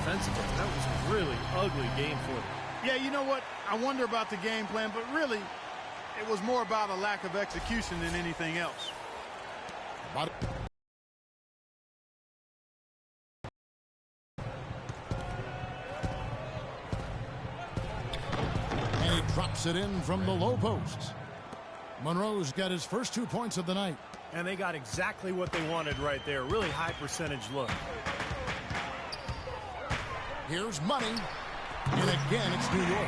defensively. That was a really ugly game for them. Yeah, you know what? I wonder about the game plan, but really, it was more about a lack of execution than anything else. And he drops it in from the low post. Monroe's got his first 2 points of the night. And they got exactly what they wanted right there. Really high percentage look. Here's Money. And again, it's New York.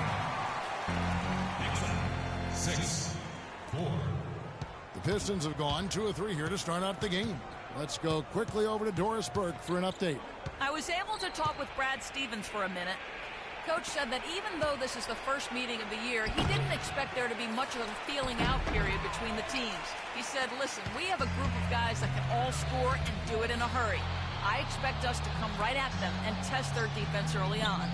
6-4. The Pistons have gone 2 of 3 here to start out the game. Let's go quickly over to Doris Burke for an update. I was able to talk with Brad Stevens for a minute. Coach said that even though this is the first meeting of the year, he didn't expect there to be much of a feeling out period between the teams. He said, listen, we have a group of guys that can all score and do it in a hurry. I expect us to come right at them and test their defense early on.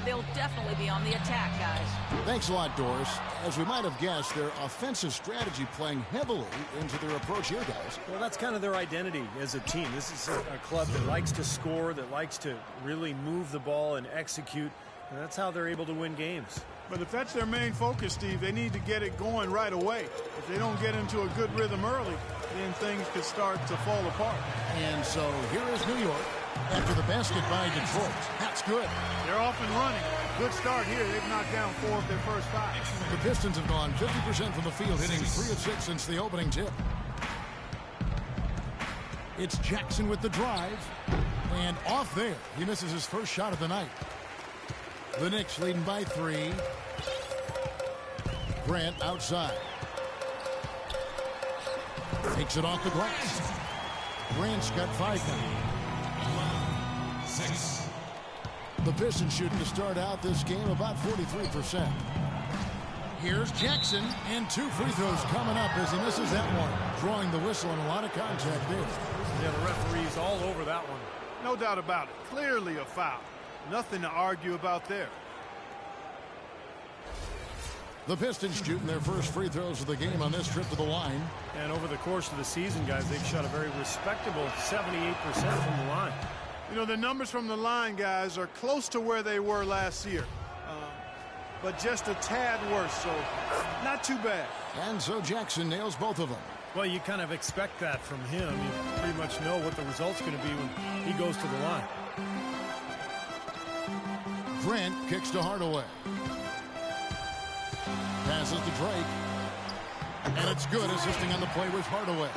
They'll definitely be on the attack, guys. Thanks a lot, Doris. As we might have guessed, their offensive strategy playing heavily into their approach here, guys. Well, that's kind of their identity as a team. This is a club that likes to score, that likes to really move the ball and execute. And that's how they're able to win games. But if that's their main focus, Steve, they need to get it going right away. If they don't get into a good rhythm early, then things could start to fall apart. And so here is New York after the basket by Detroit. That's good. They're off and running. Good start here. They've knocked down 4 of their first 5. The Pistons have gone 50% from the field, hitting 3 of 6 since the opening tip. It's Jackson with the drive. And off there, he misses his first shot of the night. The Knicks leading by 3. Grant outside. Takes it off the glass. Grant's got 5 now. 6. The Pistons shooting to start out this game about 43%. Here's Jackson, and 2 free throws coming up as he misses that one. Drawing the whistle and a lot of contact there. Yeah, the referee's all over that one. No doubt about it. Clearly a foul. Nothing to argue about there. The Pistons shooting their first free throws of the game on this trip to the line. And over the course of the season, guys, they've shot a very respectable 78% from the line. You know, the numbers from the line, guys, are close to where they were last year. But just a tad worse, so not too bad. And so Jackson nails both of them. Well, you kind of expect that from him. You pretty much know what the result's going to be when he goes to the line. Grant kicks to Hardaway. Passes to Drake. And it's good, assisting on the play with Hardaway.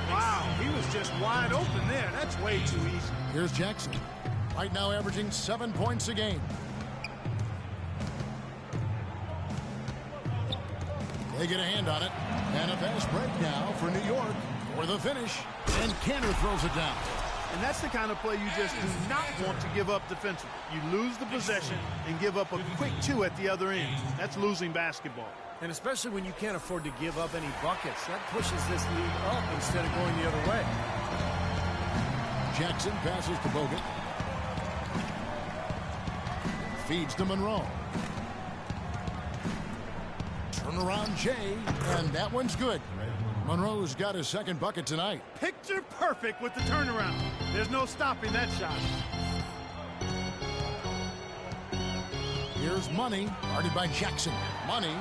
Wow, he was just wide open there. That's way too easy. Here's Jackson. Right now averaging 7 points a game. They get a hand on it. And a fast break now for New York for the finish. And Cantor throws it down. And that's the kind of play you just do not want to give up defensively. You lose the possession and give up a quick 2 at the other end. That's losing basketball. And especially when you can't afford to give up any buckets. That pushes this lead up instead of going the other way. Jackson passes to Bogut. Feeds to Monroe. Turnaround Jay, and that one's good. Monroe's got his second bucket tonight. Picture perfect with the turnaround. There's no stopping that shot. Here's Money, guarded by Jackson. Money.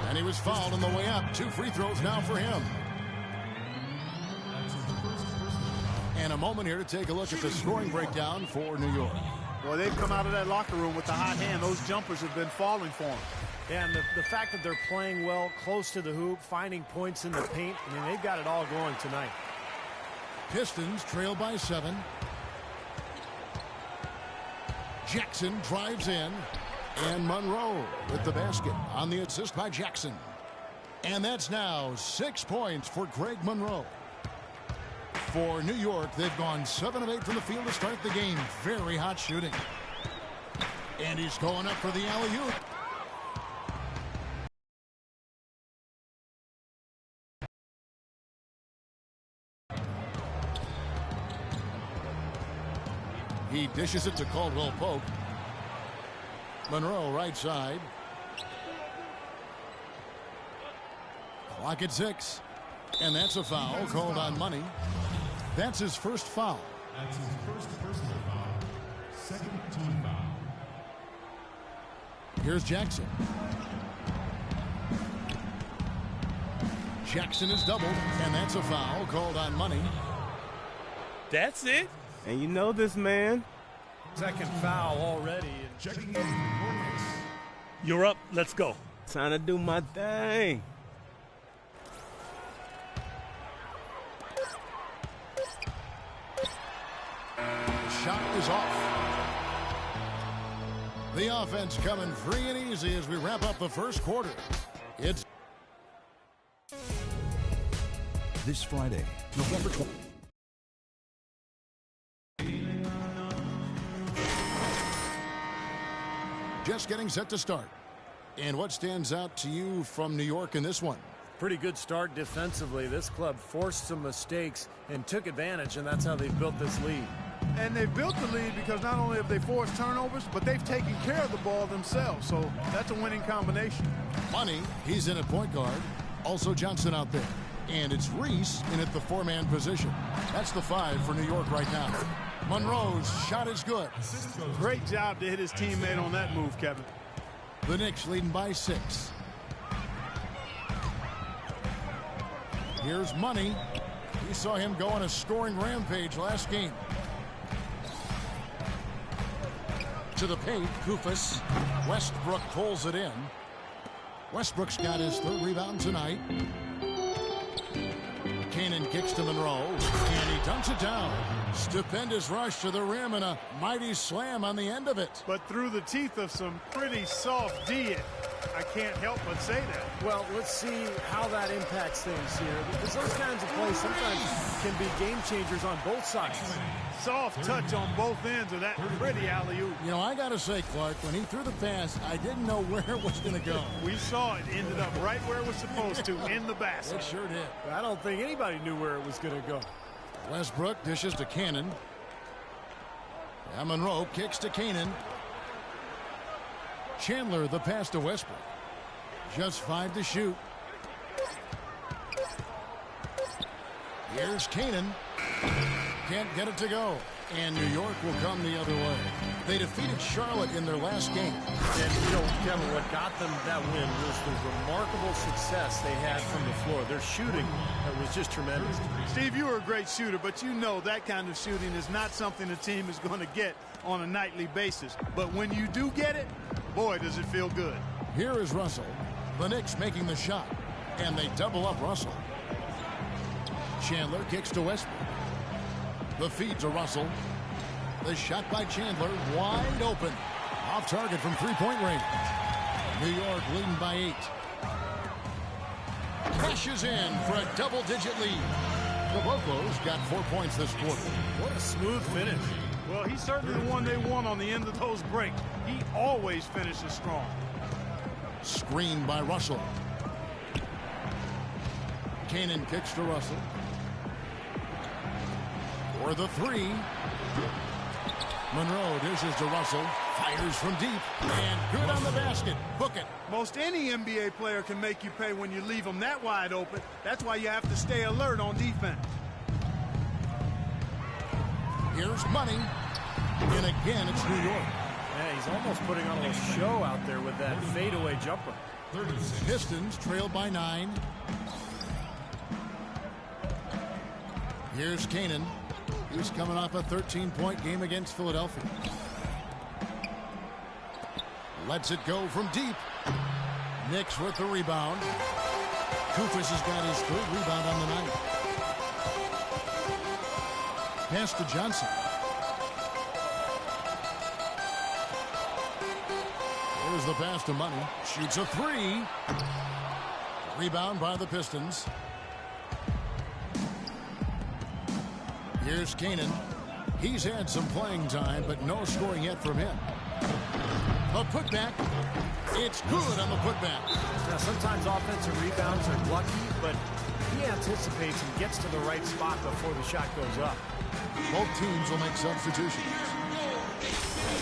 And he was fouled on the way up. 2 free throws now for him. And a moment here to take a look at the scoring breakdown for New York. Boy, they've come out of that locker room with the hot hand. Those jumpers have been falling for them. Yeah, and the fact that they're playing well, close to the hoop, finding points in the paint, I mean, they've got it all going tonight. Pistons trail by 7. Jackson drives in. And Monroe with the basket on the assist by Jackson. And that's now 6 points for Greg Monroe. For New York, they've gone 7 of 8 from the field to start the game. Very hot shooting. And he's going up for the alley-oop. He dishes it to Caldwell Pope. Monroe right side. Clock at 6. And that's a foul called on Money. That's his first foul. That's his first personal foul. Here's Jackson. Jackson is doubled, and that's a foul called on Money. That's it. And you know this man. Second foul already. Checking in for points. You're up. Let's go. Time to do my thing. Shot is off. The offense coming free and easy as we wrap up the first quarter. It's this Friday, November 20th. Just getting set to start. And what stands out to you from New York in this one? Pretty good start defensively. This club forced some mistakes and took advantage, and that's how they've built this lead. And they've built the lead because not only have they forced turnovers, but they've taken care of the ball themselves. So that's a winning combination. Money, he's in at point guard. Also Johnson out there. And it's Reese in at the four-man position. That's the 5 for New York right now. Monroe's shot is good. Great job to hit his teammate on that move, Kevin. The Knicks leading by 6. Here's Money. We saw him go on a scoring rampage last game. To the paint, Kufis. Westbrook pulls it in. Westbrook's got his 3rd rebound tonight. Kanan kicks to Monroe, and he dunks it down. Stupendous rush to the rim and a mighty slam on the end of it. But through the teeth of some pretty soft D, I can't help but say that. Well, let's see how that impacts things here, because those kinds of plays sometimes can be game changers on both sides. Soft touch on both ends of that pretty alley-oop. You know, I got to say, Clark, when he threw the pass, I didn't know where it was going to go. We saw it ended up right where it was supposed to, in the basket. It sure did. I don't think anybody knew where it was going to go. Westbrook dishes to Cannon. Monroe kicks to Kanan. Chandler the pass to Westbrook. Just 5 to shoot. Here's Kanan. Can't get it to go. And New York will come the other way. They defeated Charlotte in their last game. And, you know, Kevin, what got them that win was the remarkable success they had from the floor. Their shooting was just tremendous. Steve, you were a great shooter, but you know that kind of shooting is not something the team is going to get on a nightly basis. But when you do get it, boy, does it feel good. Here is Russell. The Knicks making the shot. And they double up Russell. Chandler kicks to Westbrook. The feed to Russell. The shot by Chandler, wide open. Off target from three-point range. New York leading by 8. Cashes in for a double-digit lead. Caboclo's got 4 points this quarter. What a smooth finish. Well, he's certainly the one they want on the end of those breaks. He always finishes strong. Screen by Russell. Kanan kicks to Russell. For the 3. Monroe dishes to Russell. Fires from deep. And good on the basket. Book it. Most any NBA player can make you pay when you leave them that wide open. That's why you have to stay alert on defense. Here's Money. And again, it's New York. Yeah, he's almost putting on a show out there with that fadeaway jumper. Pistons trailed by 9. Here's Kanan. He's coming off a 13-point game against Philadelphia. Lets it go from deep. Knicks with the rebound. Kufis has got his 3rd rebound on the night. Pass to Johnson. There's the pass to Money. Shoots a 3. Rebound by the Pistons. Here's Kanan. He's had some playing time, but no scoring yet from him. A putback. It's good on the putback. Now, sometimes offensive rebounds are lucky, but he anticipates and gets to the right spot before the shot goes up. Both teams will make substitutions.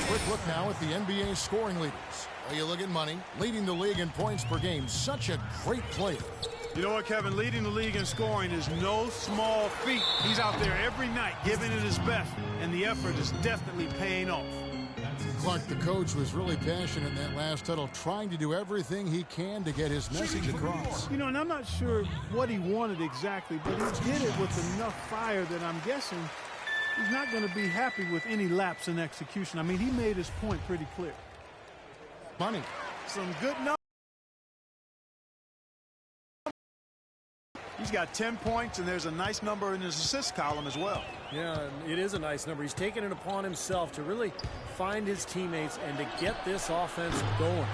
Quick look now at the NBA scoring leaders. Well, you look at Money, leading the league in points per game. Such a great player. You know what, Kevin? Leading the league in scoring is no small feat. He's out there every night giving it his best, and the effort is definitely paying off. Clark, the coach, was really passionate in that last huddle, trying to do everything he can to get his message across. You know, and I'm not sure what he wanted exactly, but he did it with enough fire that I'm guessing he's not going to be happy with any lapse in execution. I mean, he made his point pretty clear. Money. Some good numbers. He's got 10 points, and there's a nice number in his assist column as well. Yeah, it is a nice number. He's taken it upon himself to really find his teammates and to get this offense going.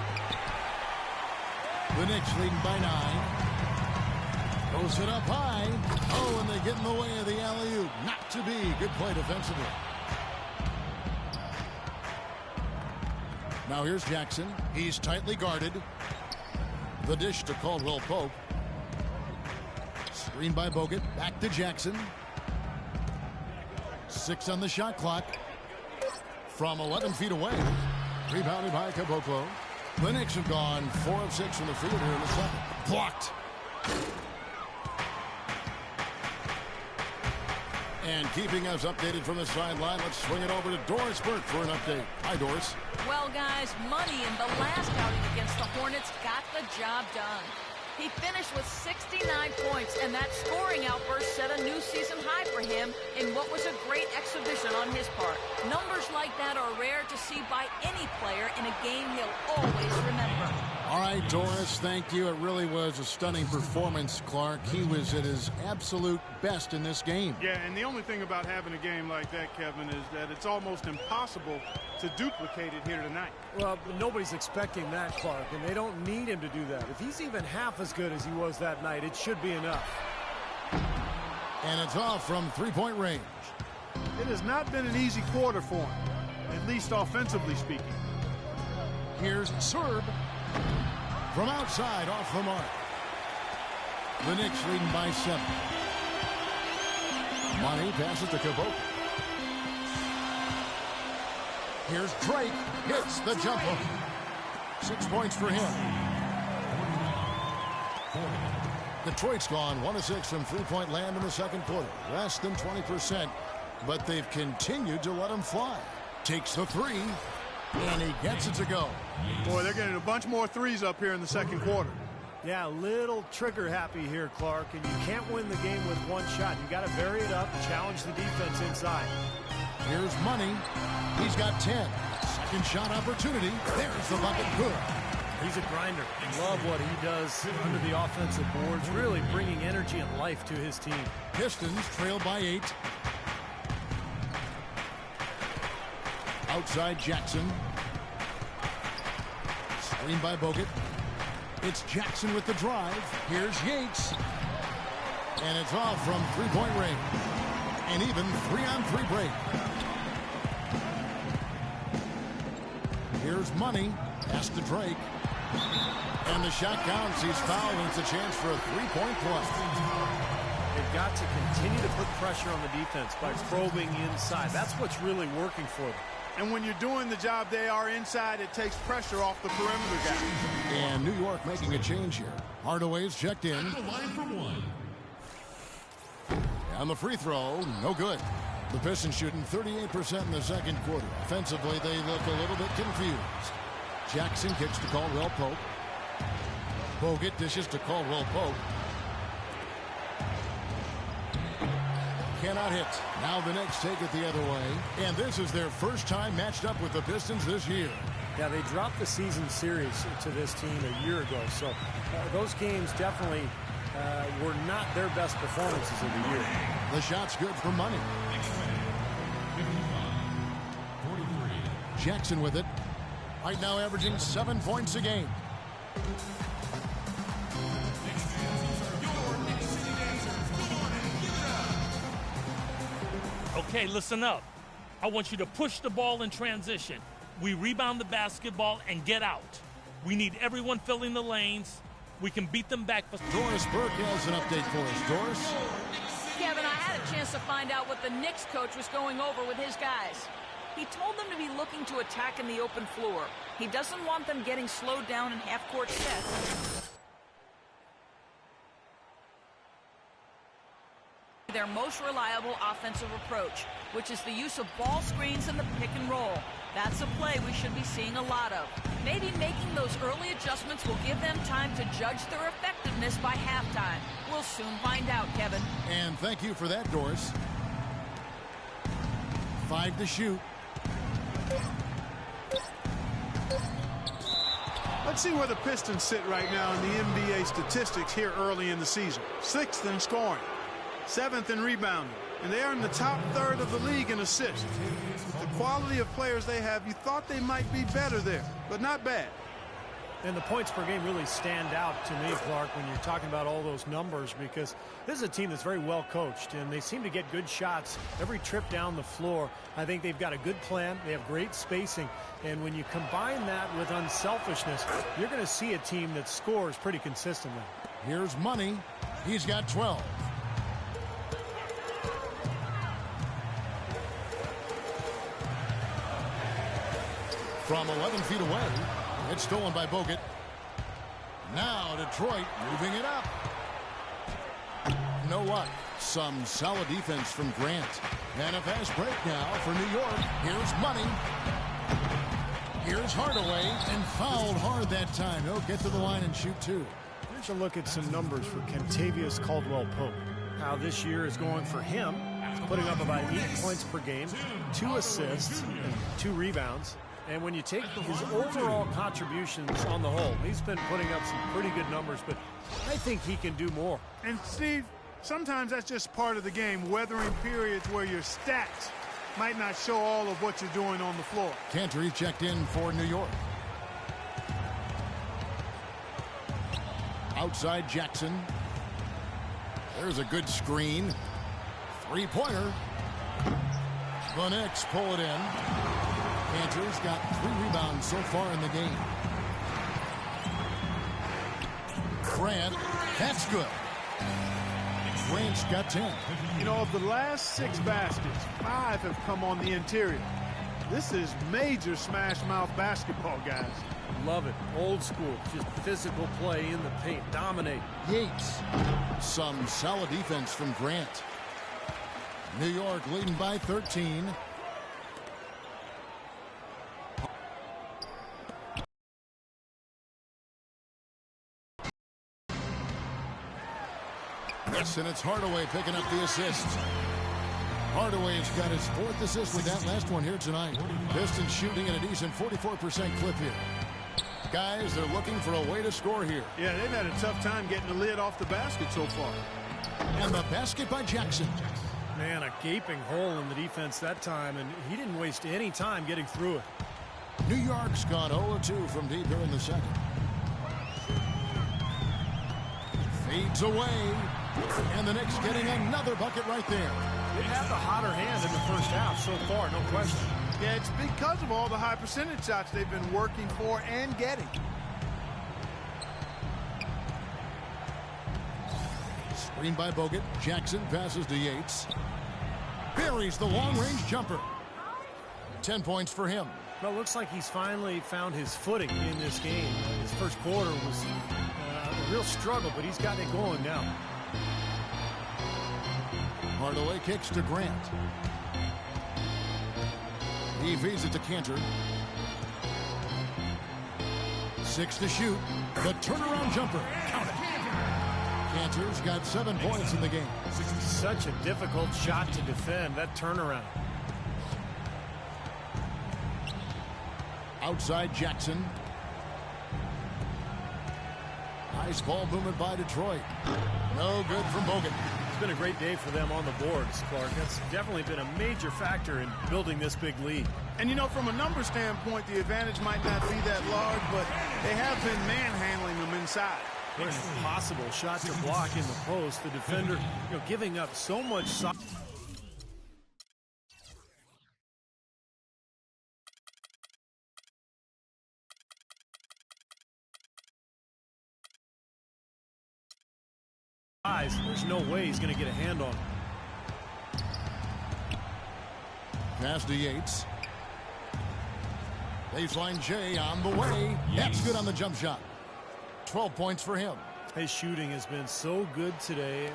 The Knicks leading by 9. Goes it up high. Oh, and they get in the way of the alley-oop. Not to be. Good play defensively. Now here's Jackson. He's tightly guarded. The dish to Caldwell Pope. Screen by Bogut. Back to Jackson. 6 on the shot clock. From 11 feet away. Rebounded by Caboclo. The Knicks have gone 4 of 6 from the field here in the second. Blocked. And keeping us updated from the sideline, let's swing it over to Doris Burke for an update. Hi, Doris. Well, guys, Money in the last outing against the Hornets got the job done. He finished with 69 points, and that scoring outburst set a new season high for him in what was a great exhibition on his part. Numbers like that are rare to see by any player in a game he'll always remember. All right, Doris, thank you. It really was a stunning performance, Clark. He was at his absolute best in this game. Yeah, and the only thing about having a game like that, Kevin, is that it's almost impossible to duplicate it here tonight. Well, nobody's expecting that, Clark, and they don't need him to do that. If he's even half as good as he was that night, it should be enough. And it's off from three-point range. It has not been an easy quarter for him, at least offensively speaking. Here's Serb. From outside, off the mark. The Knicks leading by 7. Money passes to Caboclo. Here's Drake. Hits the jump hook. 6 points for him. Detroit's gone 1 of 6 from three-point land in the second quarter. Less than 20%, but they've continued to let him fly. Takes the 3, and he gets it to go. Boy, they're getting a bunch more threes up here in the second quarter. Yeah, a little trigger happy here, Clark, and you can't win the game with one shot. You got to vary it up, challenge the defense inside. Here's Money. He's got 10. Second shot opportunity. There's the bucket. Good. He's a grinder. Love what he does under the offensive boards, really bringing energy and life to his team. Pistons trail by 8. Outside Jackson. Screen by Bogut. It's Jackson with the drive. Here's Yates. And it's off from three-point range. An even 3-on-3 break. Here's Money. Pass to Drake. And the shot counts. He's fouled, and it's a chance for a three-point play. They've got to continue to put pressure on the defense by probing inside. That's what's really working for them. And when you're doing the job they are inside, it takes pressure off the perimeter guys. And New York making a change here. Hardaway's checked in. And the free throw, no good. The Pistons shooting 38% in the second quarter. Offensively, they look a little bit confused. Jackson kicks to Caldwell Pope. Bogut dishes to Caldwell Pope. Cannot hit. Now the Knicks take it the other way. And this is their first time matched up with the Pistons this year. Yeah, they dropped the season series to this team a year ago. So those games definitely were not their best performances of the year. The shot's good for Money. Jackson with it. Right now averaging 7 points a game. Okay, listen up. I want you to push the ball in transition. We rebound the basketball and get out. We need everyone filling the lanes. We can beat them back. Doris Burke has an update for us. Doris? Kevin, I had a chance to find out what the Knicks coach was going over with his guys. He told them to be looking to attack in the open floor. He doesn't want them getting slowed down in half-court sets. Their most reliable offensive approach, which is the use of ball screens and the pick and roll. That's a play we should be seeing a lot of. Maybe making those early adjustments will give them time to judge their effectiveness by halftime. We'll soon find out, Kevin. And thank you for that, Doris. 5 to shoot. Let's see where the Pistons sit right now in the NBA statistics here early in the season. 6th in scoring, 7th in rebounding, and they are in the top third of the league in assists. With the quality of players they have, you thought they might be better there, but not bad. And the points per game really stand out to me, Clark, when you're talking about all those numbers, because this is a team that's very well coached, and they seem to get good shots every trip down the floor. I think they've got a good plan. They have great spacing. And when you combine that with unselfishness, you're going to see a team that scores pretty consistently. Here's Money. He's got 12. From 11 feet away. It's stolen by Bogut. Now Detroit moving it up. No luck. Some solid defense from Grant. And a fast break now for New York. Here's Money. Here's Hardaway. And fouled hard that time. He'll get to the line and shoot 2. Here's a look at some numbers for Kentavious Caldwell-Pope. How this year is going for him. He's putting up about 8 points per game, 2 assists, and 2 rebounds. And when you take his overall contributions on the whole, he's been putting up some pretty good numbers, but I think he can do more. And, Steve, sometimes that's just part of the game, weathering periods where your stats might not show all of what you're doing on the floor. Cantor checked in for New York. Outside Jackson. There's a good screen. 3-pointer. The Knicks pull it in. Cantor's got 3 rebounds so far in the game. Grant, that's good. Grant's got 10. You know, of the last 6 baskets, 5 have come on the interior. This is major smash mouth basketball, guys. Love it. Old school. Just physical play in the paint. Dominate. Yates. Some solid defense from Grant. New York leading by 13. Yes, and it's Hardaway picking up the assist. Hardaway's got his 4th assist with that last one here tonight. Pistons shooting at a decent 44% clip here. Guys, they're looking for a way to score here. Yeah, they've had a tough time getting the lid off the basket so far. And the basket by Jackson. Man, a gaping hole in the defense that time, and he didn't waste any time getting through it. New York's gone 0-2 from deep here in the second. Fades away. And the Knicks getting another bucket right there. They have the hotter hand in the first half so far, no question. Yeah, it's because of all the high percentage shots they've been working for and getting. Screen by Bogut. Jackson passes to Yates. Buries the long-range jumper. 10 points for him. Well, it looks like he's finally found his footing in this game. His first quarter was a real struggle, but he's gotten it going now. Hardaway kicks to Grant. He feeds it to Cantor. 6 to shoot. The turnaround jumper. Count it. Cantor's got 7 points in the game. Such a difficult shot to defend, that turnaround. Outside Jackson. Nice ball movement by Detroit. No good from Bogut. It's been a great day for them on the boards, Clark. That's definitely been a major factor in building this big lead. And, you know, from a number standpoint, the advantage might not be that large, but they have been manhandling them inside. What an impossible shot to block in the post. The defender, giving up so much size. There's no way he's going to get a hand on it. Pass to Yates. Baseline J on the way. That's good on the jump shot. 12 points for him. His shooting has been so good today.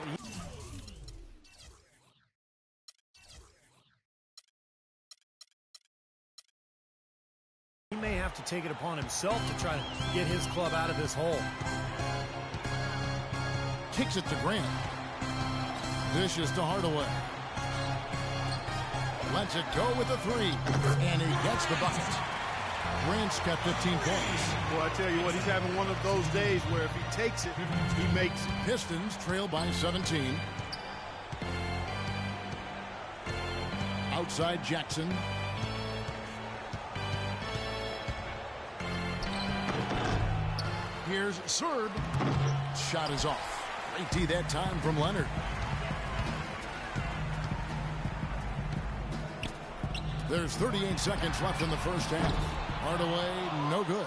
have to take it upon himself to try to get his club out of this hole. Kicks it to Grant. Dishes to Hardaway. Lets it go with the three. And he gets the bucket. Grant's got 15 points. Well, I tell you what, he's having one of those days where if he takes it, he makes it. Pistons trail by 17. Outside Jackson. Here's Serb. Shot is off. Great D that time from Leonard. There's 38 seconds left in the first half. Hardaway, no good.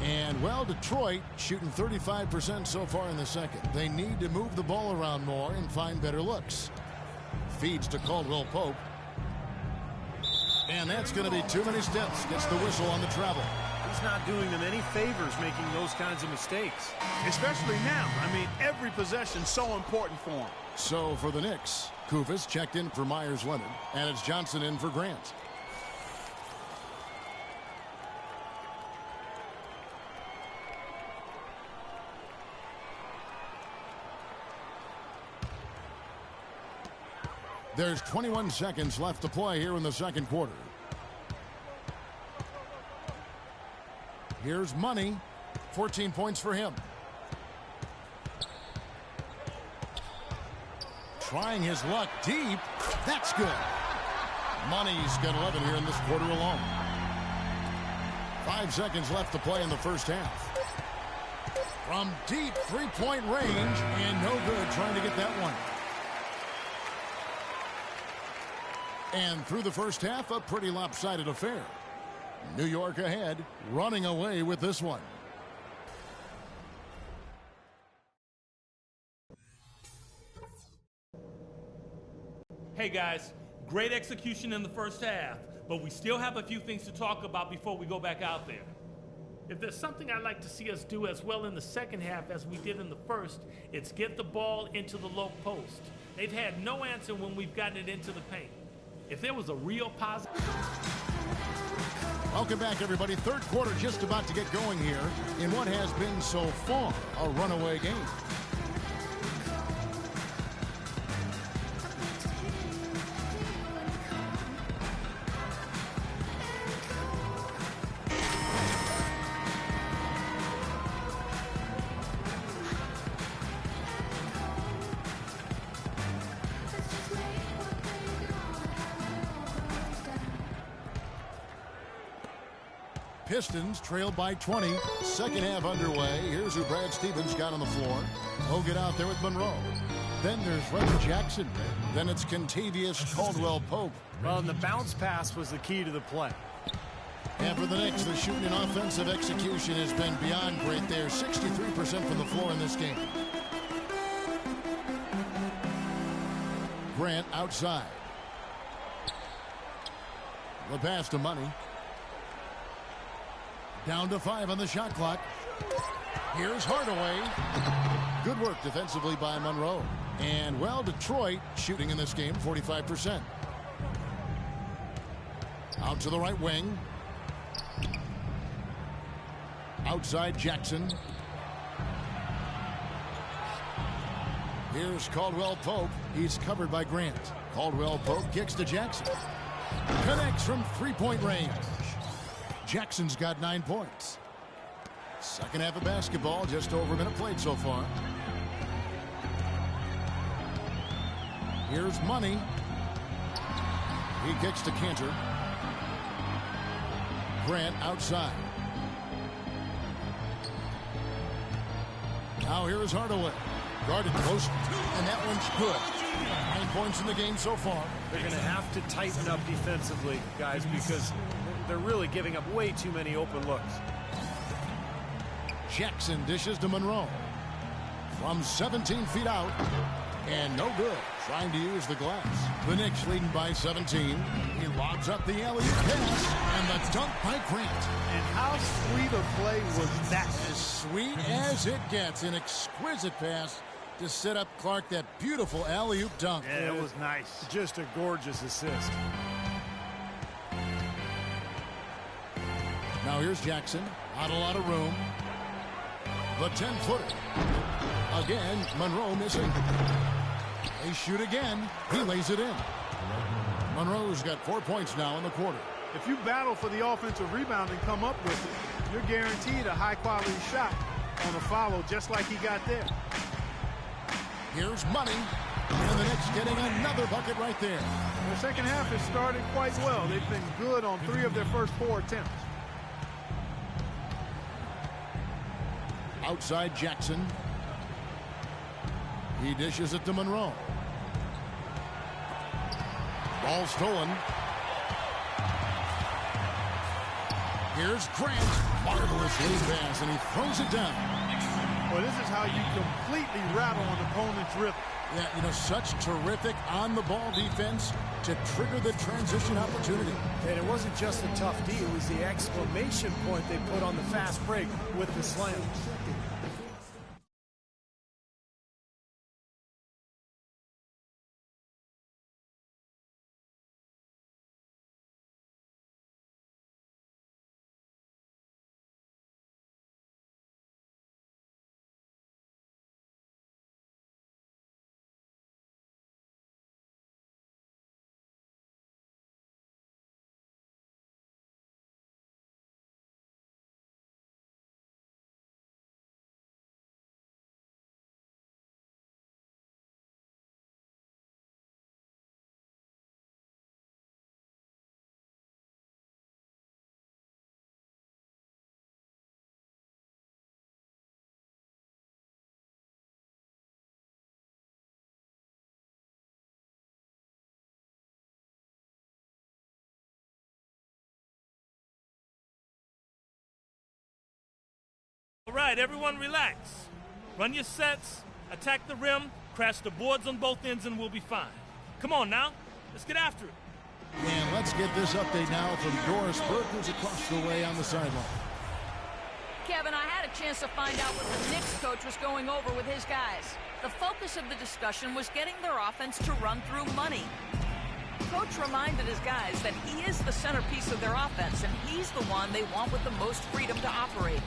And, well, Detroit shooting 35% so far in the second. They need to move the ball around more and find better looks. Feeds to Caldwell Pope. And that's going to be too many steps. Gets the whistle on the travel. He's not doing them any favors making those kinds of mistakes. Especially now. I mean, every possession so important for him. So for the Knicks, Kufis checked in for Myers Leonard, and it's Johnson in for Grant. There's 21 seconds left to play here in the second quarter. Here's Money. 14 points for him. Trying his luck deep. That's good. Money's got 11 here in this quarter alone. 5 seconds left to play in the first half. From deep three-point range, and no good trying to get that one. And through the first half, a pretty lopsided affair. New York ahead, running away with this one. Hey guys, great execution in the first half, but we still have a few things to talk about before we go back out there. If there's something I'd like to see us do as well in the second half as we did in the first, it's get the ball into the low post. They've had no answer when we've gotten it into the paint. If there was a real positive... Welcome back, everybody. Third quarter just about to get going here in what has been so far a runaway game. Pistons trailed by 20. Second half underway. Here's who Brad Stevens got on the floor. He'll get out there with Monroe. Then there's Reggie Jackson. Then it's Kentavious Caldwell Pope. Well, and the bounce pass was the key to the play. And for the Knicks, the shooting and offensive execution has been beyond great there. 63% from the floor in this game. Grant outside. The pass to Money. Down to 5 on the shot clock. Here's Hardaway. Good work defensively by Monroe. And, well, Detroit shooting in this game 45%. Out to the right wing. Outside Jackson. Here's Caldwell Pope. He's covered by Grant. Caldwell Pope kicks to Jackson. Connects from three-point range. Jackson's got 9 points. Second half of basketball, just over a minute played so far. Here's Money. He kicks to Cantor. Grant outside. Now here is Hardaway. Guarded close, and that one's good. 9 points in the game so far. They're going to have to tighten up defensively, guys, because they're really giving up way too many open looks. Jackson dishes to Monroe. From 17 feet out. And no good. Trying to use the glass. The Knicks leading by 17. He lobs up the alley-oop pass. And the dunk by Grant. And how sweet a play was that? As sweet as it gets. An exquisite pass to set up Clark that beautiful alley-oop dunk. Yeah, it was nice. Just a gorgeous assist. Now here's Jackson. Not a lot of room. The 10-footer. Again, Monroe missing. They shoot again. He lays it in. Monroe's got 4 points now in the quarter. If you battle for the offensive rebound and come up with it, you're guaranteed a high-quality shot on a follow just like he got there. Here's Money. And the Knicks getting another bucket right there. The second half has started quite well. They've been good on 3 of their first 4 attempts. Outside Jackson. He dishes it to Monroe. Ball stolen. Here's Grant. Marvelous lead pass, and he throws it down. Well, this is how you completely rattle an opponent's rhythm. Yeah, you know, such terrific on-the-ball defense to trigger the transition opportunity. And it wasn't just a tough D, it was the exclamation point they put on the fast break with the slam. All right, everyone relax. Run your sets, attack the rim, crash the boards on both ends, and we'll be fine. Come on now, let's get after it. And let's get this update now from Doris Burke, who's across the way on the sideline. Kevin, I had a chance to find out what the Knicks coach was going over with his guys. The focus of the discussion was getting their offense to run through money. Coach reminded his guys that he is the centerpiece of their offense, and he's the one they want with the most freedom to operate.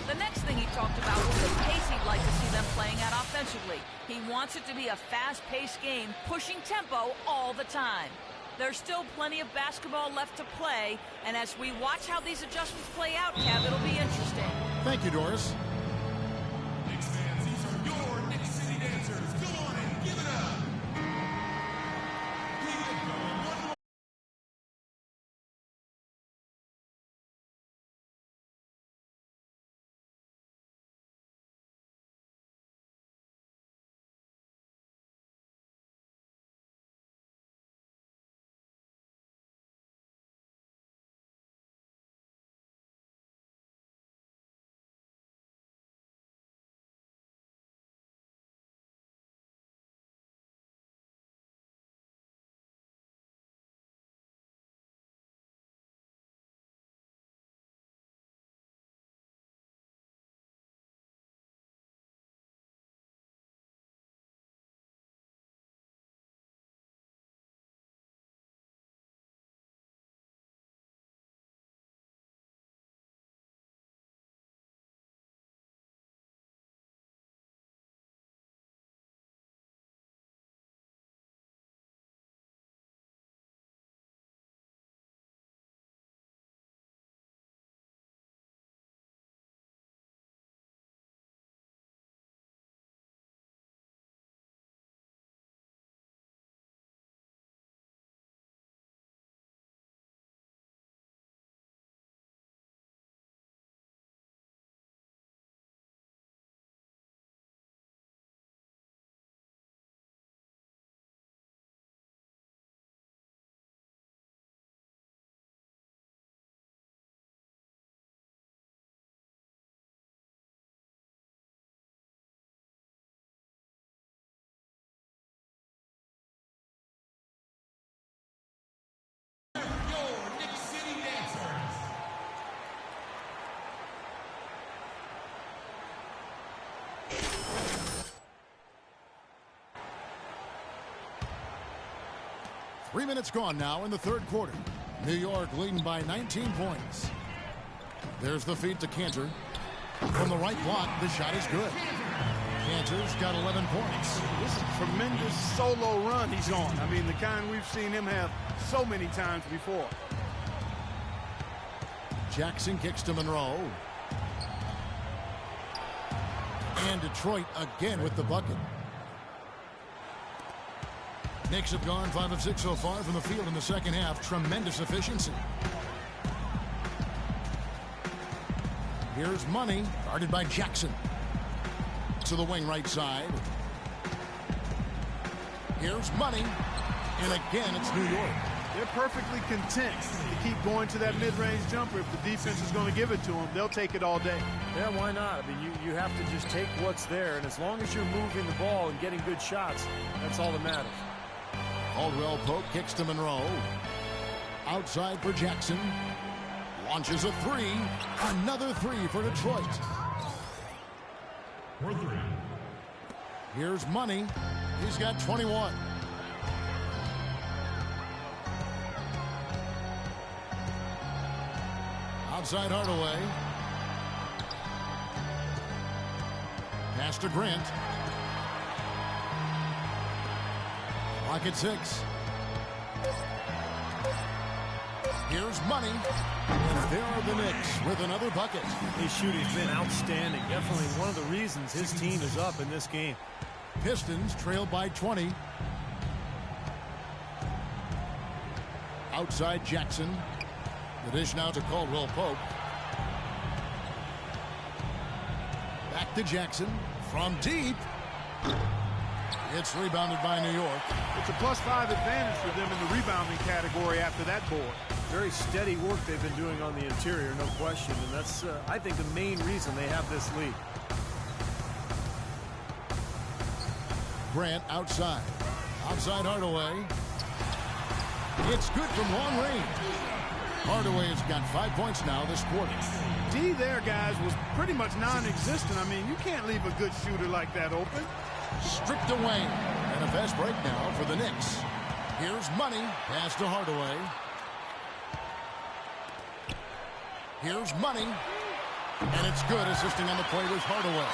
The next thing he talked about was the pace he'd like to see them playing at offensively. He wants it to be a fast-paced game, pushing tempo all the time. There's still plenty of basketball left to play, and as we watch how these adjustments play out, Kev, it'll be interesting. Thank you, Doris. Knicks fans, these are your Knicks City dancers. Come on and give it up. Keep it going. One more. Your Knicks City dancers. Three minutes gone now in the third quarter. New York leading by 19 points. There's the feed to Cantor. From the right block, the shot is good. Cantor's got 11 points. This is a tremendous solo run he's on. I mean, the kind we've seen him have so many times before. Jackson kicks to Monroe. And Detroit again with the bucket. Knicks have gone 5 of 6 so far from the field in the second half. Tremendous efficiency. Here's Money, guarded by Jackson. To the wing right side. Here's Money. And again, it's New York. They're perfectly content to keep going to that mid-range jumper. If the defense is going to give it to them, they'll take it all day. Yeah, why not? I mean, you have to just take what's there, and as long as you're moving the ball and getting good shots, that's all that matters. Caldwell Pope kicks to Monroe. Outside for Jackson. Launches a three. Another three for Detroit. For three. Here's Money. He's got 21. Outside Hardaway. Pass to Grant. Clock at 6. Here's Money. And there are the Knicks with another bucket. His shooting's been outstanding. Definitely one of the reasons his team is up in this game. Pistons trail by 20. Outside Jackson. The dish now to Caldwell Pope. Back to Jackson. From deep. It's rebounded by New York. It's a +5 advantage for them in the rebounding category after that board. Very steady work they've been doing on the interior, no question. And that's, I think, the main reason they have this lead. Grant outside. Outside Hardaway. It's good from long range. Hardaway's got 5 points now this quarter. D there, guys, was pretty much non-existent. I mean, you can't leave a good shooter like that open. Stripped away. And a fast break now for the Knicks. Here's Money. Pass to Hardaway. Here's Money. And it's good. Assisting on the play was Hardaway.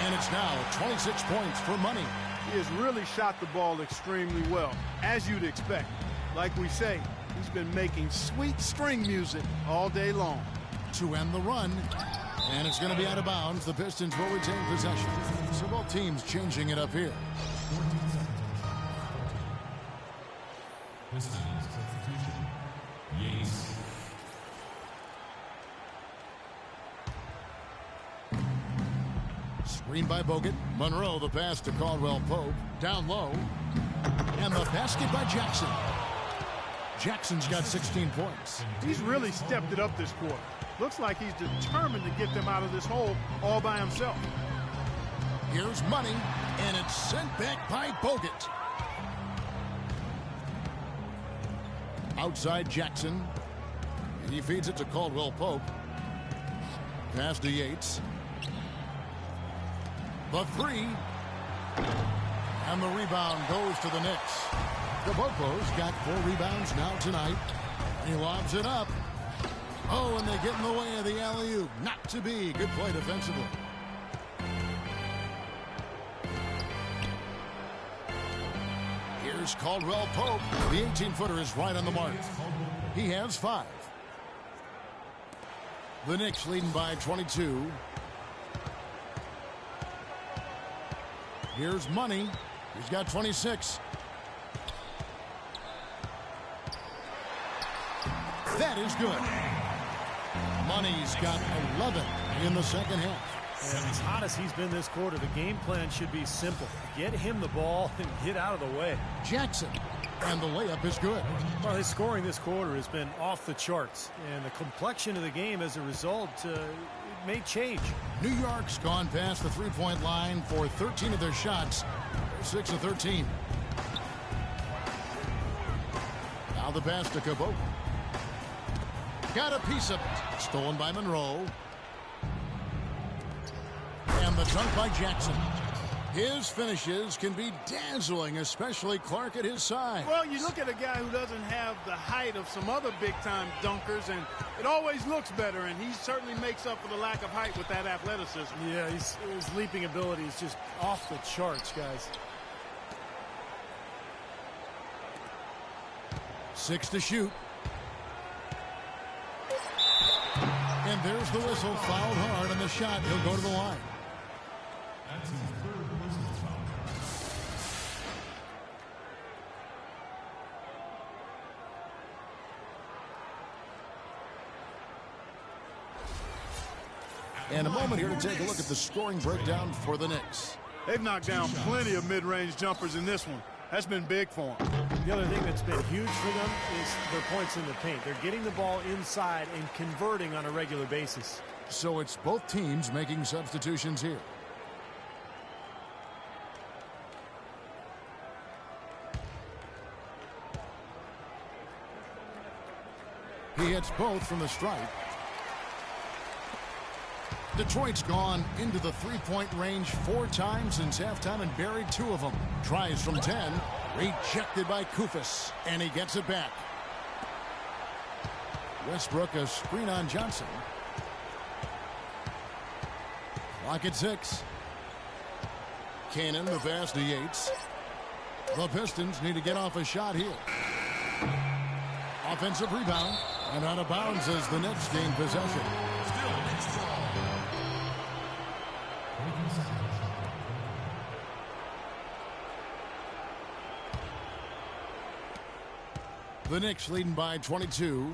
And it's now 26 points for Money. He has really shot the ball extremely well, as you'd expect. Like we say, he's been making sweet string music all day long. To end the run. And it's going to be out of bounds. The Pistons will retain possession. So both teams changing it up here. 14 seconds. Pistons substitution. Yates. Screen by Bogut. Monroe, the pass to Caldwell Pope. Down low. And the basket by Jackson. Jackson's got 16 points. He's really stepped it up this quarter. Looks like he's determined to get them out of this hole all by himself. Here's Money, and it's sent back by Bogut. Outside Jackson. He feeds it to Caldwell Pope. Pass to Yates. The three. And the rebound goes to the Knicks. Kaboko's got 4 rebounds now tonight. He lobs it up. Oh, and they get in the way of the alley-oop. Not to be. Good play defensively. Here's Caldwell Pope. The 18-footer is right on the mark. He has 5. The Knicks leading by 22. Here's Money. He's got 26. That is good. Money's got 11 in the second half. And as hot as he's been this quarter, the game plan should be simple. Get him the ball and get out of the way. Jackson. And the layup is good. Well, his scoring this quarter has been off the charts. And the complexion of the game as a result it may change. New York's gone past the three-point line for 13 of their shots. They're 6 of 13. Now the pass to Cabot. Got a piece of it. Stolen by Monroe. And the dunk by Jackson. His finishes can be dazzling, especially Clark at his side. Well, you look at a guy who doesn't have the height of some other big-time dunkers, and it always looks better, and he certainly makes up for the lack of height with that athleticism. Yeah, his leaping ability is just off the charts, guys. 6 to shoot. And there's the whistle, fouled hard on the shot. He'll go to the line. That's his third personal foul. And a moment here to take a look at the scoring breakdown for the Knicks. They've knocked down plenty of mid-range jumpers in this one. That's been big for them. The other thing that's been huge for them is their points in the paint. They're getting the ball inside and converting on a regular basis. So it's both teams making substitutions here. He hits both from the stripe. Detroit's gone into the three-point range 4 times since halftime and buried 2 of them. Tries from 10. Rejected by Kufis. And he gets it back. Westbrook a screen on Johnson. Clock at 6. Cannon the pass to Yates. The Pistons need to get off a shot here. Offensive rebound. And out of bounds as the Knicks gain possession. Still Knicks ball. The Knicks leading by 22.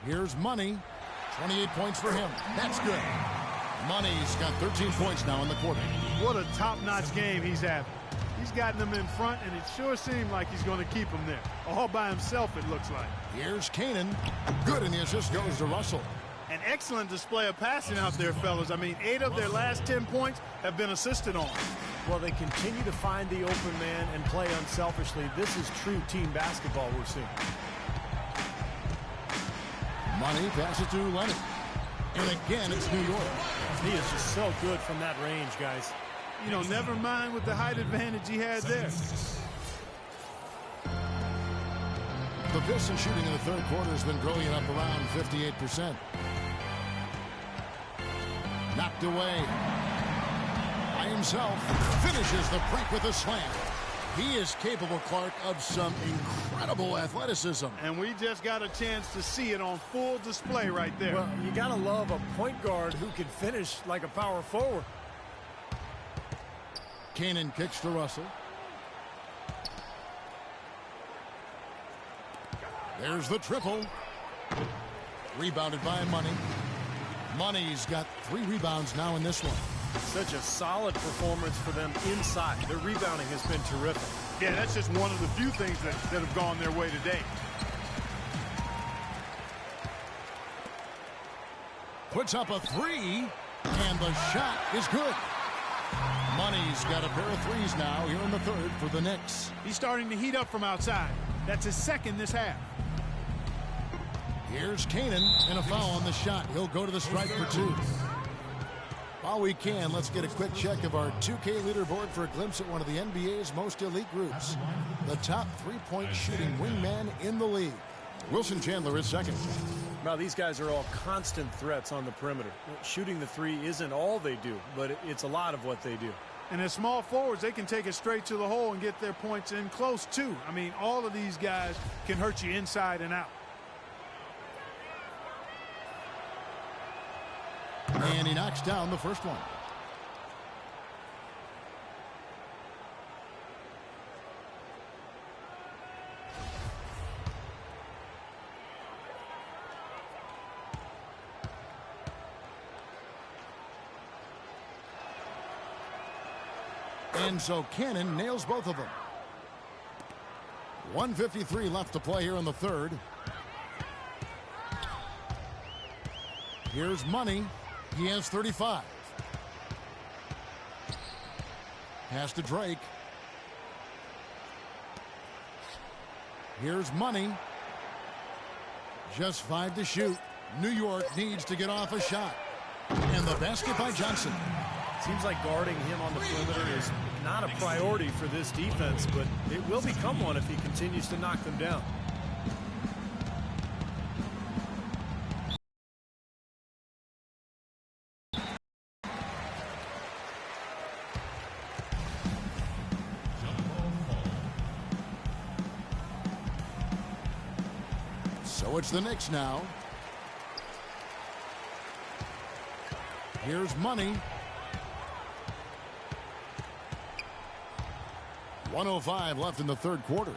Here's Money. 28 points for him. That's good. Money's got 13 points now in the quarter. What a top-notch game he's having. He's gotten them in front, and it sure seemed like he's going to keep them there. All by himself, it looks like. Here's Cannon. Good, and the assist goes to Russell. An excellent display of passing out there, fellas. I mean, 8 of their last 10 points have been assisted on. Well, they continue to find the open man and play unselfishly. This is true team basketball we're seeing. Money passes to Leonard. And again, it's New York. He is just so good from that range, guys. You know, never mind with the height advantage he had there. The Pistons shooting in the third quarter has been growing up around 58%. Knocked away by himself. Finishes the break with a slam. He is capable, Clark, of some incredible athleticism. And we just got a chance to see it on full display right there. Well, you got to love a point guard who can finish like a power forward. Cannon kicks to Russell. There's the triple. Rebounded by Money. Money's got 3 rebounds now in this one. Such a solid performance for them inside. Their rebounding has been terrific. Yeah, that's just one of the few things that have gone their way today. Puts up a 3, and the shot is good. Money's got a pair of 3s now here in the third for the Knicks. He's starting to heat up from outside. That's his second this half. Here's Cannon, and a foul on the shot. He'll go to the stripe for 2. While we can, let's get a quick check of our 2K leaderboard for a glimpse at one of the NBA's most elite groups. The top 3-point shooting wingman in the league. Wilson Chandler is second. Now, these guys are all constant threats on the perimeter. Shooting the 3 isn't all they do, but it's a lot of what they do. And as small forwards, they can take it straight to the hole and get their points in close, too. I mean, all of these guys can hurt you inside and out. And he knocks down the first one. And so Cannon nails both of them. 1:53 left to play here in the third. Here's Money. He has 35. Pass to Drake. Here's Money. Just 5 to shoot. New York needs to get off a shot. And the basket by Johnson. Seems like guarding him on the perimeter is not a priority for this defense, but it will become one if he continues to knock them down. So it's the Knicks now. Here's Money. 1:05 left in the third quarter.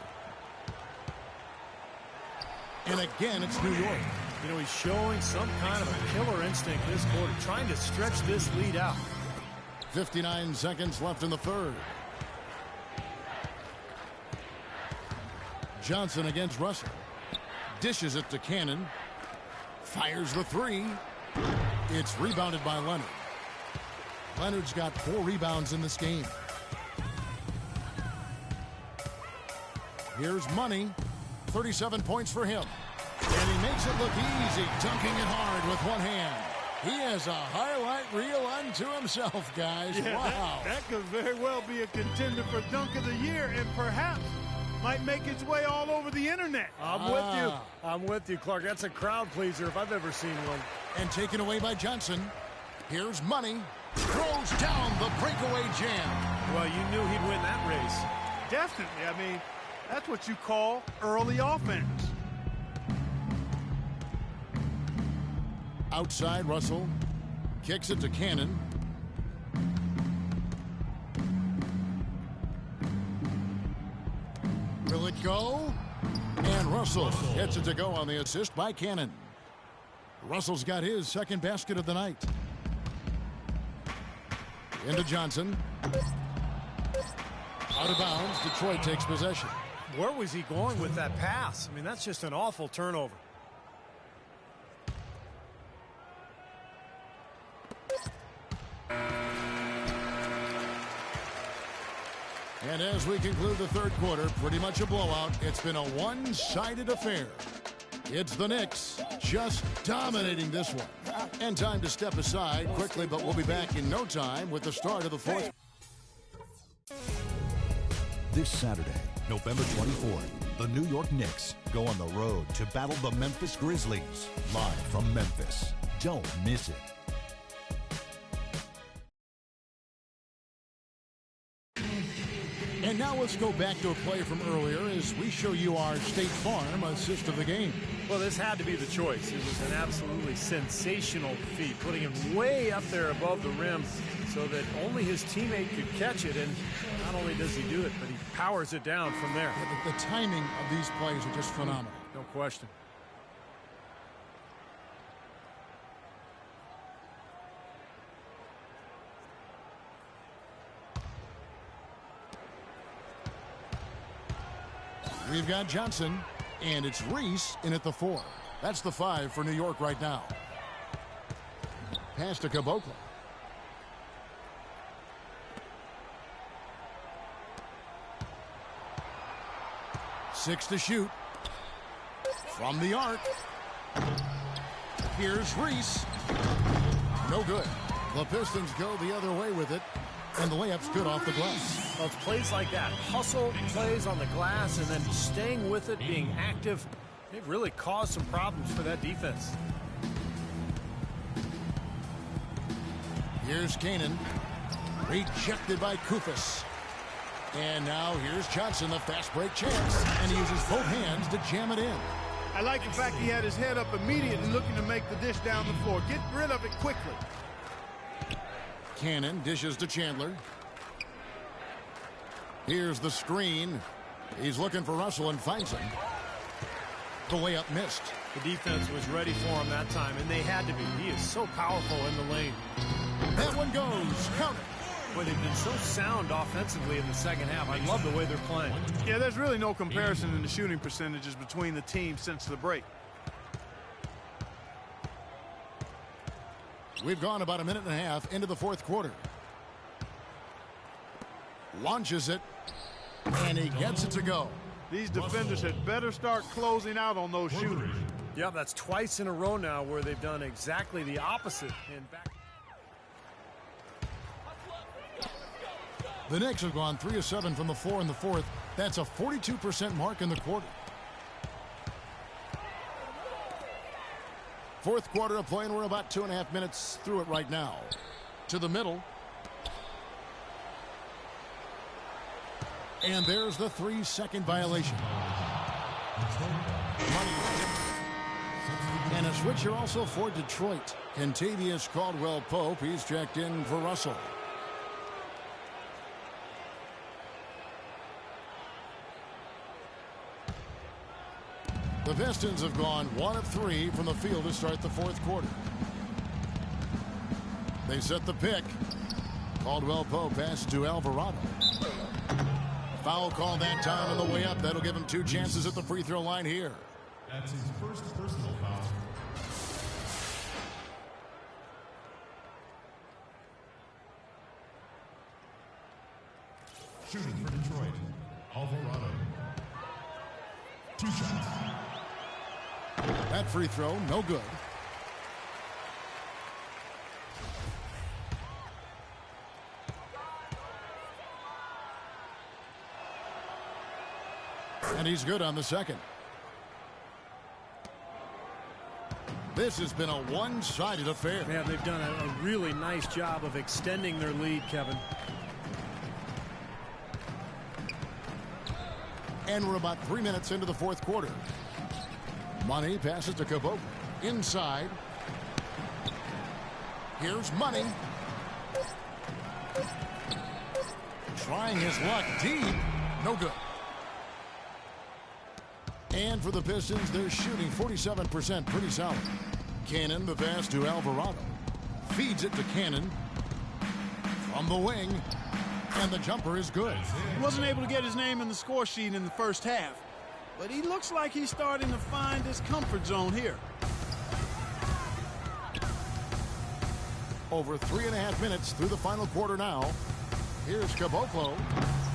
And again, it's New York. You know, he's showing some kind of a killer instinct this quarter, trying to stretch this lead out. 59 seconds left in the third. Johnson against Russell. Dishes it to Cannon. Fires the three. It's rebounded by Leonard. Leonard's got 4 rebounds in this game. Here's Money. 37 points for him. And he makes it look easy, dunking it hard with one hand. He has a highlight reel unto himself, guys. Yeah, wow. That could very well be a contender for Dunk of the Year, and perhaps might make its way all over the internet. I'm with you. I'm with you, Clark. That's a crowd pleaser if I've ever seen one. And taken away by Johnson. Here's Money. Throws down the breakaway jam. Well, you knew he'd win that race. Definitely. I mean, that's what you call early offense. Outside, Russell kicks it to Cannon. Will it go? And Russell gets it to go on the assist by Cannon. Russell's got his second basket of the night. Into Johnson. Out of bounds. Detroit takes possession. Where was he going with that pass? I mean, that's just an awful turnover. And as we conclude the third quarter, pretty much a blowout. It's been a one-sided affair. It's the Knicks just dominating this one. And time to step aside quickly, but we'll be back in no time with the start of the fourth. This Saturday, November 24th, the New York Knicks go on the road to battle the Memphis Grizzlies. Live from Memphis. Don't miss it. And now let's go back to a play from earlier as we show you our State Farm assist of the game. Well, this had to be the choice. It was an absolutely sensational feat, putting him way up there above the rim so that only his teammate could catch it. And not only does he do it, but he powers it down from there. Yeah, the timing of these plays are just phenomenal. No question. We've got Johnson, and it's Reese in at the 4. That's the 5 for New York right now. Pass to Caboclo. Six to shoot. From the arc. Here's Reese. No good. The Pistons go the other way with it. And the layup's good off the glass. Well, it's plays like that. Hustle plays on the glass and then staying with it, being active. They've really caused some problems for that defense. Here's Cannon. Rejected by Kufis. And now here's Johnson, the fast break chance. And he uses both hands to jam it in. I like the fact he had his head up immediately looking to make the dish down the floor. Get rid of it quickly. Cannon dishes to Chandler. Here's the screen. He's looking for Russell and finds him. The layup missed. The defense was ready for him that time, and they had to be. He is so powerful in the lane. That one goes. Count it. Boy, they've been so sound offensively in the second half. I love the way they're playing. Yeah, there's really no comparison in the shooting percentages between the teams since the break. We've gone about a minute and a half into the fourth quarter. Launches it, and he gets it to go. These defenders had better start closing out on those shooters. Yeah, that's twice in a row now where they've done exactly the opposite. And back The Knicks have gone 3 of 7 from the floor in the fourth. That's a 42% mark in the quarter. Fourth quarter of play, and we're about 2.5 minutes through it right now. To the middle. And there's the 3-second violation. And a switch here also for Detroit. Kentavious Caldwell-Pope, he's checked in for Russell. The Pistons have gone 1 of 3 from the field to start the fourth quarter. They set the pick. Caldwell-Pope passes to Alvarado. Foul call that time on the way up. That'll give him 2 chances at the free throw line here. That's his first personal foul. Shooting for Detroit, Alvarado. 2 shots. That free throw, no good. And he's good on the second. This has been a one-sided affair. Yeah, they've done a really nice job of extending their lead, Kevin. And we're about 3 minutes into the fourth quarter. Money passes to Caboclo. Inside. Here's Money. Trying his luck deep. No good. And for the Pistons, they're shooting 47%, pretty solid. Cannon, the pass to Alvarado. Feeds it to Cannon. From the wing. And the jumper is good. He wasn't able to get his name in the score sheet in the first half, but he looks like he's starting to find his comfort zone here. Over 3.5 minutes through the final quarter now. Here's Caboclo.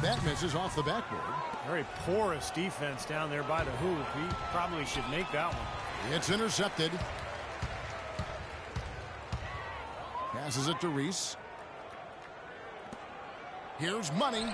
That misses off the backboard. Very porous defense down there by the hoop. He probably should make that one. It's intercepted. Passes it to Reese. Here's Money.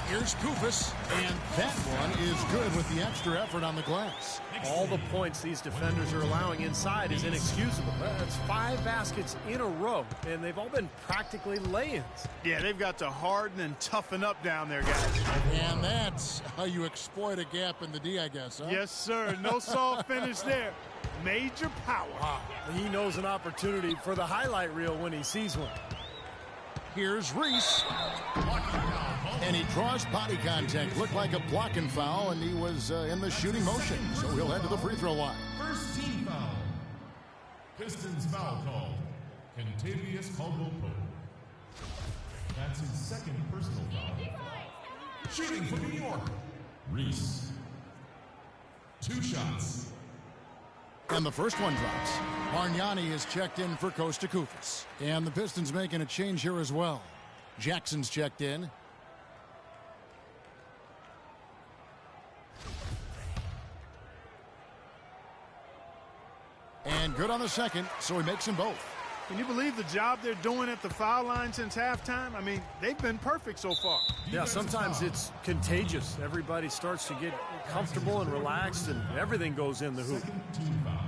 Here's Koufos. And that one is good with the extra effort on the glass. All the points these defenders are allowing inside is inexcusable. That's 5 baskets in a row, and they've all been practically lay-ins. Yeah, they've got to harden and toughen up down there, guys. And that's how you exploit a gap in the D, I guess, huh? Yes, sir. No soft finish there. Major power. Wow. He knows an opportunity for the highlight reel when he sees one. Here's Reese. And he draws body contact. Looked like a blocking foul, and he was in the shooting motion. So he'll head to the free throw line. First team foul. Pistons foul called. Kentavious Caldwell-Pope. That's his second personal foul. Shooting for New York. Reese. 2 shots. And the first one drops. Bargnani is checked in for Costa Koufos. And the Pistons making a change here as well. Jackson's checked in. And good on the second, so he makes them both. Can you believe the job they're doing at the foul line since halftime? I mean, they've been perfect so far. Yeah, sometimes it's contagious. Everybody starts to get comfortable and relaxed, and everything goes in the hoop. Second team foul.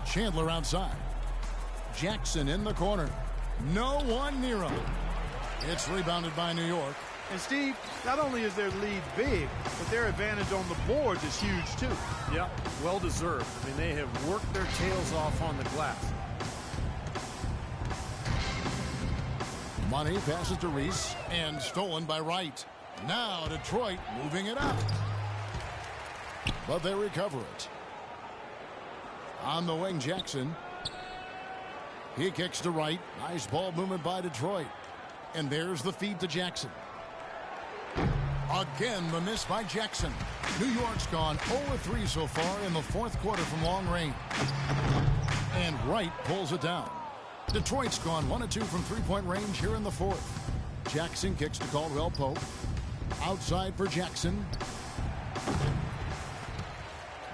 Chandler outside. Jackson in the corner. No one near him. It's rebounded by New York. And Steve, not only is their lead big, but their advantage on the boards is huge too. Yeah, well deserved. I mean, they have worked their tails off on the glass. Money passes to Reese and stolen by Wright. Now Detroit moving it up. But they recover it. On the wing, Jackson. He kicks to Wright. Nice ball movement by Detroit. And there's the feed to Jackson. Again, the miss by Jackson. New York's gone 0-3 so far in the fourth quarter from long range. And Wright pulls it down. Detroit's gone 1-2 from three-point range here in the fourth. Jackson kicks to Caldwell-Pope. Outside for Jackson.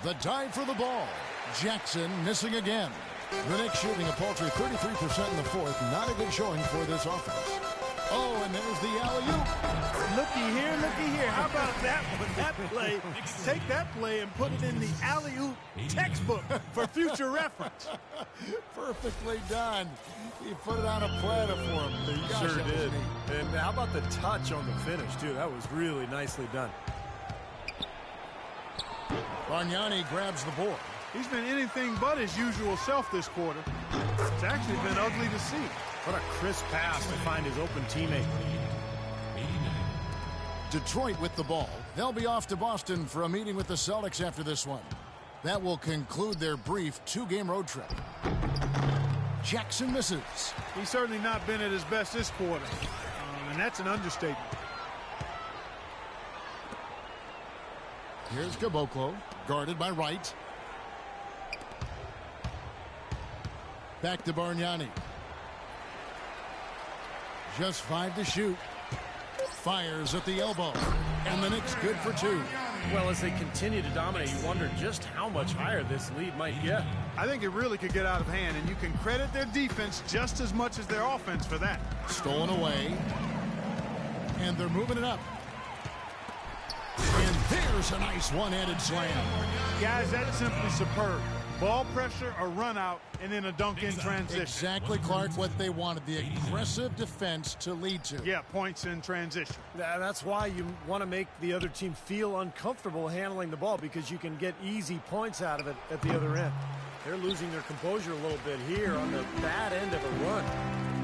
The dive for the ball. Jackson missing again. The Knicks shooting a paltry 33% in the fourth. Not a good showing for this offense. Oh, and there's the alley-oop. Looky here. How about that one? That play, take that play and put it in the alley-oop textbook for future reference. Perfectly done. He put it on a platter for him. Gosh, sure did. And how about the touch on the finish, too? That was really nicely done. Bargnani grabs the board. He's been anything but his usual self this quarter. It's actually been ugly to see. What a crisp pass to find his open teammate. Detroit with the ball. They'll be off to Boston for a meeting with the Celtics after this one. That will conclude their brief two-game road trip. Jackson misses. He's certainly not been at his best this quarter. And that's an understatement. Here's Caboclo, guarded by Wright. Back to Bargnani. Just 5 to shoot. Fires at the elbow. And the Knicks good for 2. Well, as they continue to dominate, you wonder just how much higher this lead might get. I think it really could get out of hand, and you can credit their defense just as much as their offense for that. Stolen away. And they're moving it up. And there's a nice one-handed slam. Guys, that's simply superb. Ball pressure, a run out, and then a dunk in transition. Exactly, Clark, what they wanted, the aggressive defense to lead to. Yeah, points in transition. That's why you want to make the other team feel uncomfortable handling the ball, because you can get easy points out of it at the other end. They're losing their composure a little bit here on the bad end of a run.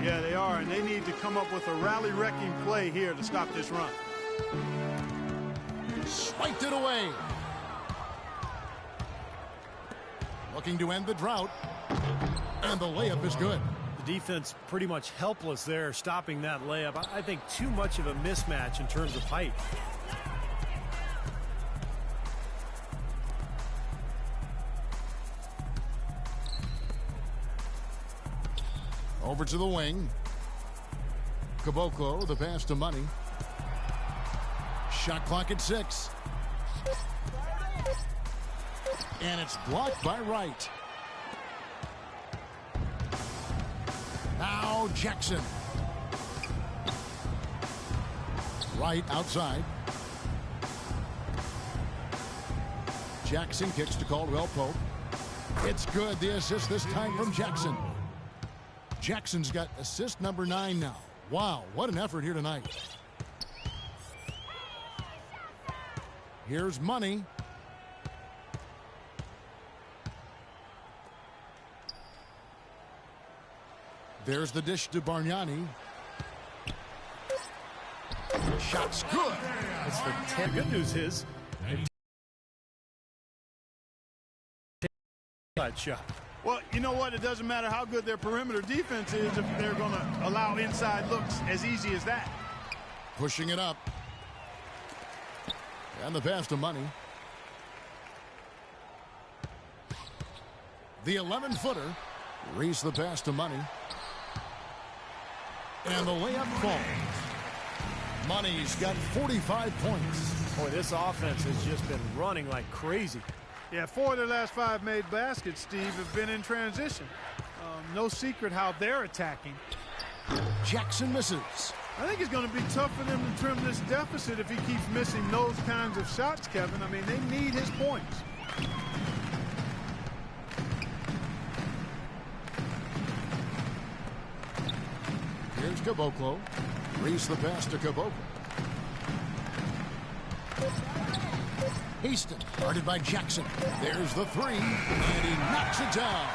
Yeah, they are, and they need to come up with a rally-wrecking play here to stop this run. Spiked it away. Looking to end the drought. And the layup is good. The defense pretty much helpless there, stopping that layup. I think too much of a mismatch in terms of height. Over to the wing. Caboclo, the pass to Money. Shot clock at 6. And it's blocked by Wright. Now Jackson. Wright outside. Jackson kicks to Caldwell Pope. It's good. The assist this time from Jackson. Jackson's got assist number 9 now. Wow, what an effort here tonight. Here's Money. There's the dish to Bargnani. Shot's good. It's for 10. Good news is that shot. Well, you know what? It doesn't matter how good their perimeter defense is if they're going to allow inside looks as easy as that. Pushing it up. And the pass to Money. The 11-footer. Reese the pass to Money. And the layup falls. Money's got 45 points. Boy, this offense has just been running like crazy. Yeah, 4 of their last 5 made baskets, Steve, have been in transition. No secret how they're attacking. Jackson misses. I think it's going to be tough for them to trim this deficit if he keeps missing those kinds of shots, Kevin. I mean, they need his points. Here's Caboclo. Reese the pass to Caboclo. Haston, guarded by Jackson. There's the 3, and he knocks it down.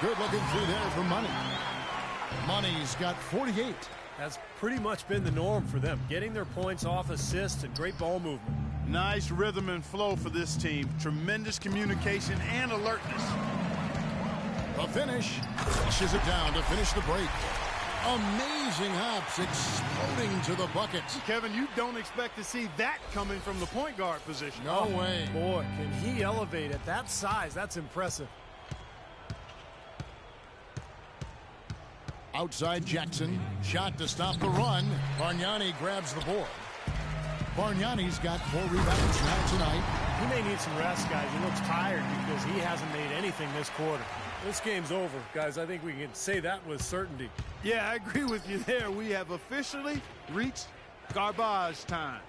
Good looking through there for Money. Money's got 48. That's pretty much been the norm for them, getting their points off assists and great ball movement. Nice rhythm and flow for this team. Tremendous communication and alertness. The finish. Pushes it down to finish the break. Amazing hops exploding to the bucket. Kevin, you don't expect to see that coming from the point guard position. No way. Boy, can he elevate at that size. That's impressive. Outside Jackson. Shot to stop the run. Bargnani grabs the board. Bargnani's got 4 rebounds now tonight. He may need some rest, guys. He looks tired because he hasn't made anything this quarter. This game's over, guys. I think we can say that with certainty. Yeah, I agree with you there. We have officially reached garbage time.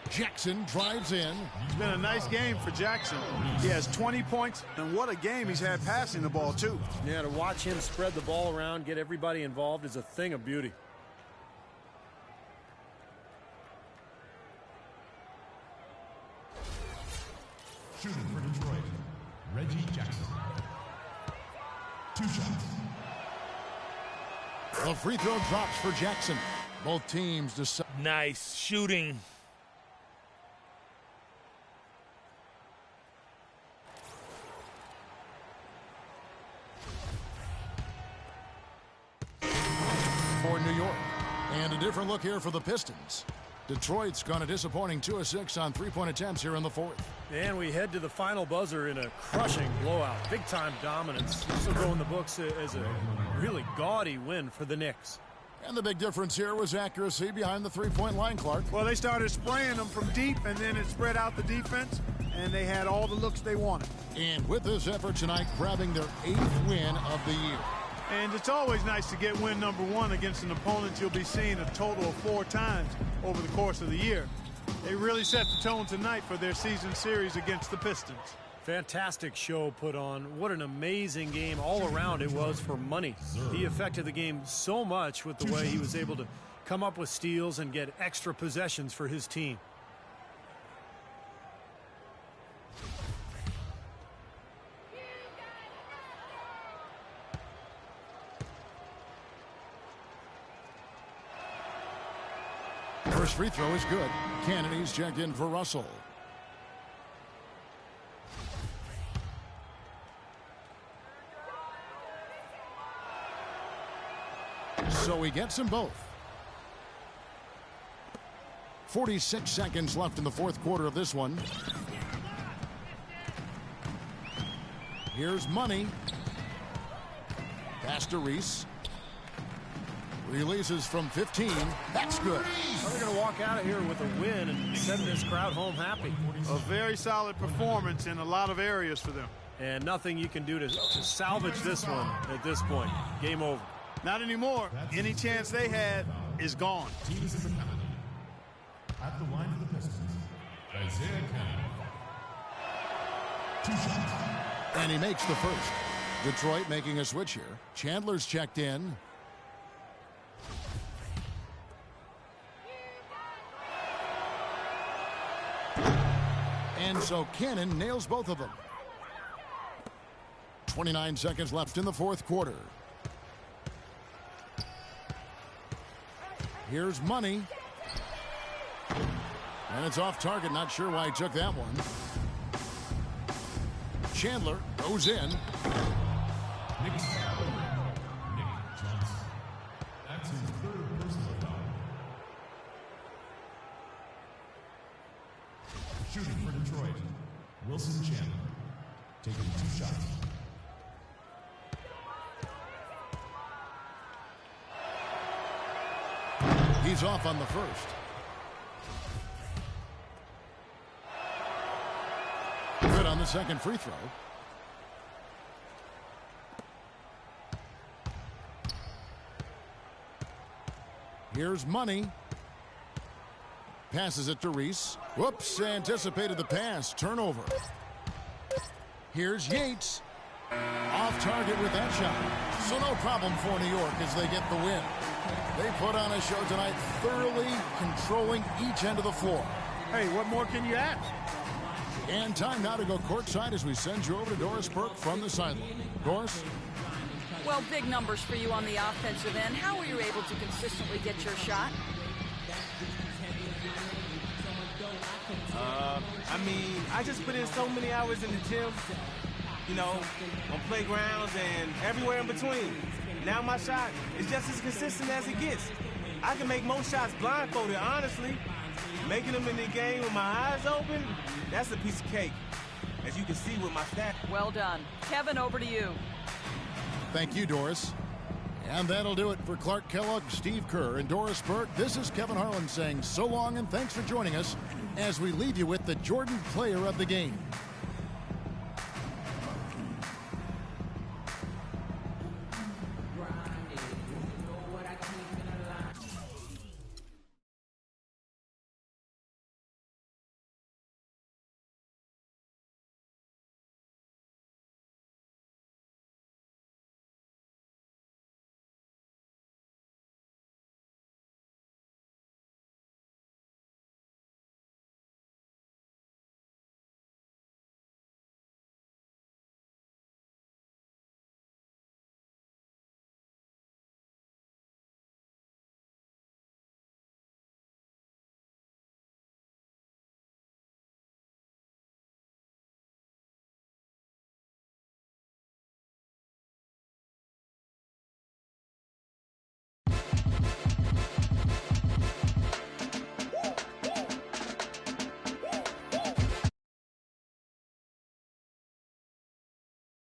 Jackson drives in. It's been a nice game for Jackson. He has 20 points, and what a game he's had passing the ball, too. Yeah, to watch him spread the ball around, get everybody involved is a thing of beauty. Shooting for Detroit, Reggie Jackson. 2 shots. The free throw drops for Jackson. Both teams decide. Nice shooting. For New York. And a different look here for the Pistons. Detroit's gone a disappointing 2 of 6 on three-point attempts here in the fourth. And we head to the final buzzer in a crushing blowout. Big-time dominance. This will go in the books as a really gaudy win for the Knicks. And the big difference here was accuracy behind the three-point line, Clark. Well, they started spraying them from deep, and then it spread out the defense, and they had all the looks they wanted. And with this effort tonight, grabbing their 8th win of the year. And it's always nice to get win number 1 against an opponent you'll be seeing a total of 4 times over the course of the year. They really set the tone tonight for their season series against the Pistons. Fantastic show put on. What an amazing game all around it was for money. He affected the game so much with the way he was able to come up with steals and get extra possessions for his team. First free throw is good. Kennedy's checked in for Russell. So he gets them both. 46 seconds left in the fourth quarter of this one. Here's Money. Pass to Reese. Releases from 15. That's good. Well, they're going to walk out of here with a win and send this crowd home happy. A very solid performance in a lot of areas for them. And nothing you can do to salvage this one at this point. Game over. Not anymore. Any chance they had is gone. Teams in the penalty. At the line for the Pistons, Isaiah Cannon. 2 shots. And he makes the first. Detroit making a switch here. Chandler's checked in. And so Cannon nails both of them. 29 seconds left in the fourth quarter. Here's Money. And it's off target. Not sure why he took that one. Chandler goes in. Nick Johnson. That's his 3rd personal foul. Shooting for Detroit, Wilson Chandler. Taking 2 shots. He's off on the first. Good on the second free throw. Here's Money. Passes it to Reese. Whoops, anticipated the pass. Turnover. Here's Yates. Off target with that shot. So no problem for New York as they get the win. They put on a show tonight, thoroughly controlling each end of the floor. Hey, what more can you ask? And time now to go courtside as we send you over to Doris Burke from the sideline. Doris? Well, big numbers for you on the offensive end. How were you able to consistently get your shot? I just put in so many hours in the gym, you know, on playgrounds and everywhere in between. Now my shot is just as consistent as it gets. I can make most shots blindfolded, honestly. Making them in the game with my eyes open, that's a piece of cake, as you can see with my stat. Well done. Kevin, over to you. Thank you, Doris. And that'll do it for Clark Kellogg, Steve Kerr, and Doris Burke. This is Kevin Harlan saying so long and thanks for joining us. as we leave you with the Jordan Player of the Game.